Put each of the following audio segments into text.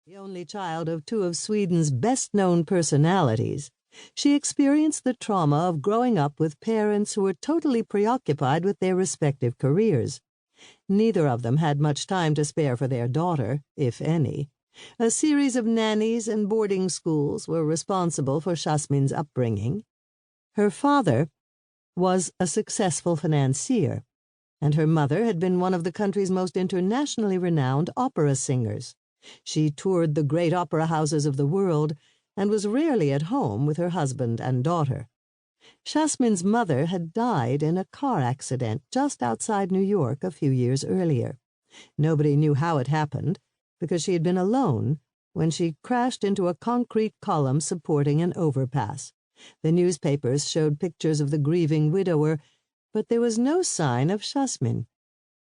The only child of two of Sweden's best-known personalities, she experienced the trauma of growing up with parents who were totally preoccupied with their respective careers. Neither of them had much time to spare for their daughter, if any. A series of nannies and boarding schools were responsible for Jasmin's upbringing. Her father was a successful financier, and her mother had been one of the country's most internationally renowned opera singers. She toured the great opera houses of the world and was rarely at home with her husband and daughter. Jasmin's mother had died in a car accident just outside New York a few years earlier. Nobody knew how it happened, because she had been alone when she crashed into a concrete column supporting an overpass. The newspapers showed pictures of the grieving widower, but there was no sign of Jasmin.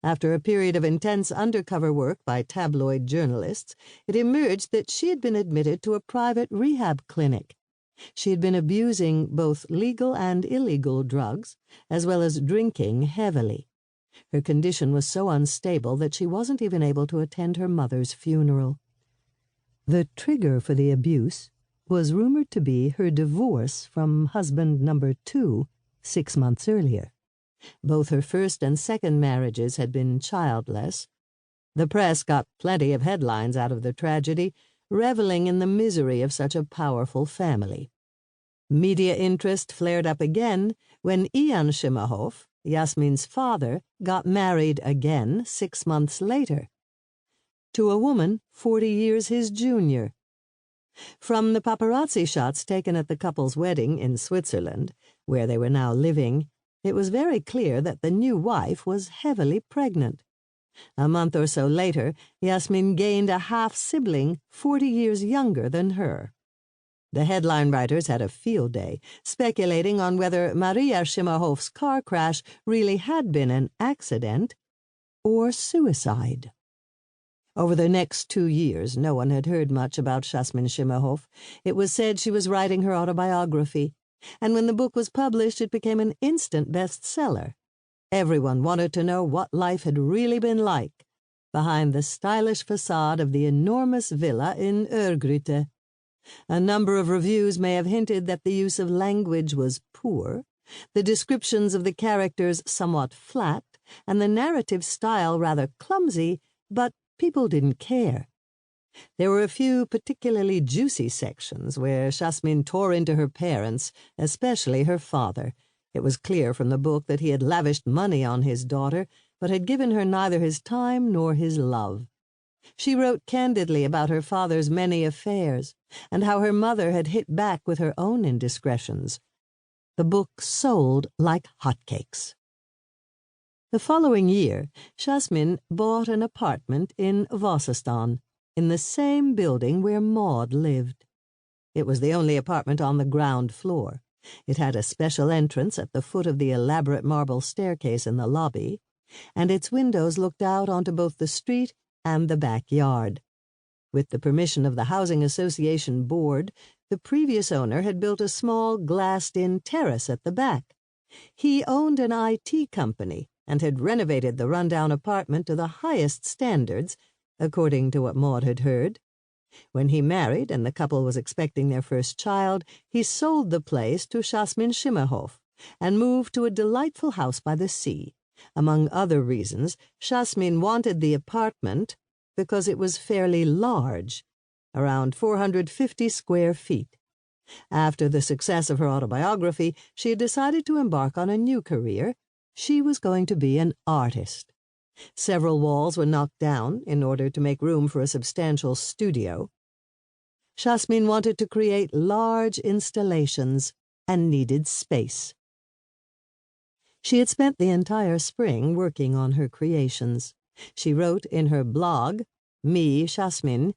After a period of intense undercover work by tabloid journalists, it emerged that she had been admitted to a private rehab clinic. She had been abusing both legal and illegal drugs, as well as drinking heavily. Her condition was so unstable that she wasn't even able to attend her mother's funeral. The trigger for the abuse was rumored to be her divorce from husband number 2 6 months earlier. Both her first and second marriages had been childless. The press got plenty of headlines out of the tragedy, reveling in the misery of such a powerful family. Media interest flared up again when Ian Szymahoff, Jasmin's father, got married again 6 months later, to a woman 40 years his junior. From the paparazzi shots taken at the couple's wedding in Switzerland, where they were now living, it was very clear that the new wife was heavily pregnant. A month or so later, Jasmin gained a half-sibling 40 years younger than her. The headline writers had a field day, speculating on whether Maria Szymahoff's car crash really had been an accident or suicide. Over the next 2 years, no one had heard much about Jasmin Szymahoff. It was said she was writing her autobiography, and when the book was published, it became an instant bestseller. Everyone wanted to know what life had really been like behind the stylish facade of the enormous villa in Örgryte. A number of reviews may have hinted that the use of language was poor, the descriptions of the characters somewhat flat, and the narrative style rather clumsy, but people didn't care. There were a few particularly juicy sections where Jasmin tore into her parents, especially her father. It was clear from the book that he had lavished money on his daughter, but had given her neither his time nor his love. She wrote candidly about her father's many affairs, and how her mother had hit back with her own indiscretions. The book sold like hotcakes. The following year, Jasmin bought an apartment in Vasastan, in the same building where Maud lived. It was the only apartment on the ground floor. It had a special entrance at the foot of the elaborate marble staircase in the lobby, and its windows looked out onto both the street and the backyard. With the permission of the Housing Association Board, the previous owner had built a small glassed-in terrace at the back. He owned an IT company and had renovated the rundown apartment to the highest standards, according to what Maud had heard. When he married and the couple was expecting their first child, he sold the place to Jasmin Szymahoff and moved to a delightful house by the sea. Among other reasons, Jasmin wanted the apartment because it was fairly large, around 450 square feet. After the success of her autobiography, she had decided to embark on a new career. She was going to be an artist. Several walls were knocked down in order to make room for a substantial studio. Jasmin wanted to create large installations and needed space. She had spent the entire spring working on her creations. She wrote in her blog, Me, Jasmin,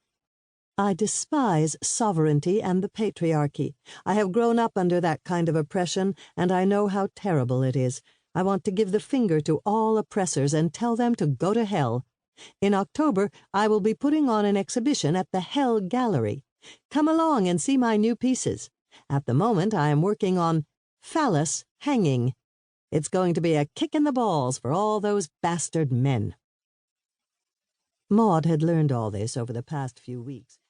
I despise sovereignty and the patriarchy. I have grown up under that kind of oppression, and I know how terrible it is. I want to give the finger to all oppressors and tell them to go to hell. In October, I will be putting on an exhibition at the Hell Gallery. Come along and see my new pieces. At the moment, I am working on Phallus Hanging. It's going to be a kick in the balls for all those bastard men. Maud had learned all this over the past few weeks.